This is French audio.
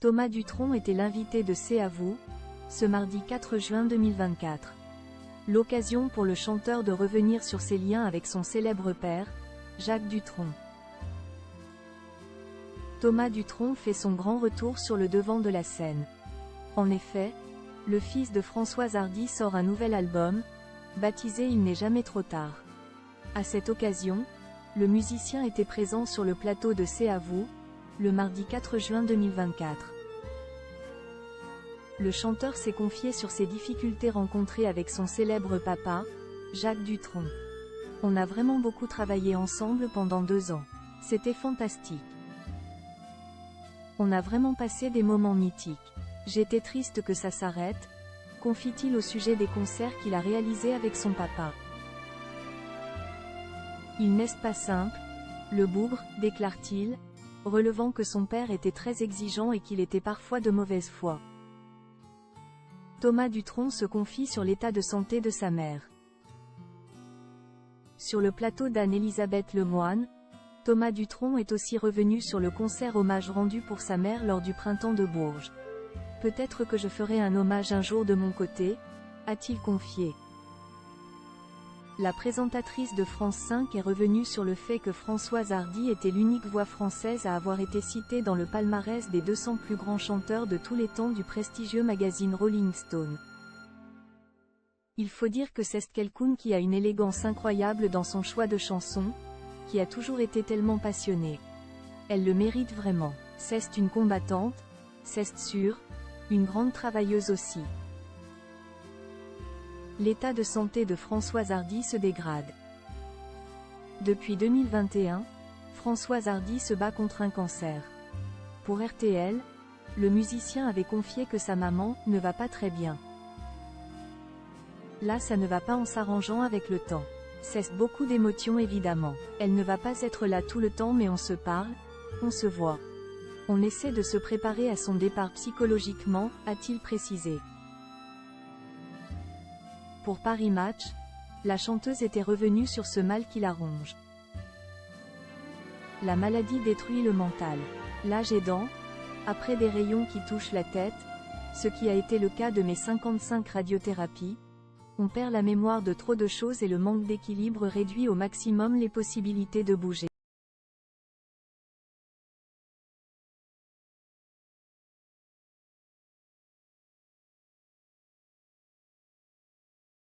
Thomas Dutronc était l'invité de C'est à vous, ce mardi 4 juin 2024. L'occasion pour le chanteur de revenir sur ses liens avec son célèbre père, Jacques Dutronc. Thomas Dutronc fait son grand retour sur le devant de la scène. En effet, le fils de Françoise Hardy sort un nouvel album, baptisé Il n'est jamais trop tard. À cette occasion, le musicien était présent sur le plateau de C'est à vous, le mardi 4 juin 2024. Le chanteur s'est confié sur ses difficultés rencontrées avec son célèbre papa, Jacques Dutronc. On a vraiment beaucoup travaillé ensemble pendant 2 ans. C'était fantastique. On a vraiment passé des moments mythiques. J'étais triste que ça s'arrête, confie-t-il au sujet des concerts qu'il a réalisés avec son papa. Il n'est pas simple, le bougre, déclare-t-il, relevant que son père était très exigeant et qu'il était parfois de mauvaise foi. Thomas Dutronc se confie sur l'état de santé de sa mère. Sur le plateau d'Anne-Elisabeth Lemoine, Thomas Dutronc est aussi revenu sur le concert hommage rendu pour sa mère lors du printemps de Bourges. Peut-être que je ferai un hommage un jour de mon côté, a-t-il confié. La présentatrice de France 5 est revenue sur le fait que Françoise Hardy était l'unique voix française à avoir été citée dans le palmarès des 200 plus grands chanteurs de tous les temps du prestigieux magazine Rolling Stone. Il faut dire que c'est quelqu'un qui a une élégance incroyable dans son choix de chansons, qui a toujours été tellement passionnée. Elle le mérite vraiment. C'est une combattante, c'est sûr, une grande travailleuse aussi. L'état de santé de Françoise Hardy se dégrade. Depuis 2021, Françoise Hardy se bat contre un cancer. Pour RTL, le musicien avait confié que sa maman ne va pas très bien. Là, ça ne va pas en s'arrangeant avec le temps. C'est beaucoup d'émotions évidemment. Elle ne va pas être là tout le temps mais on se parle, on se voit. On essaie de se préparer à son départ psychologiquement, a-t-il précisé. Pour Paris Match, la chanteuse était revenue sur ce mal qui la ronge. La maladie détruit le mental. L'âge aidant, après des rayons qui touchent la tête, ce qui a été le cas de mes 55 radiothérapies, on perd la mémoire de trop de choses et le manque d'équilibre réduit au maximum les possibilités de bouger.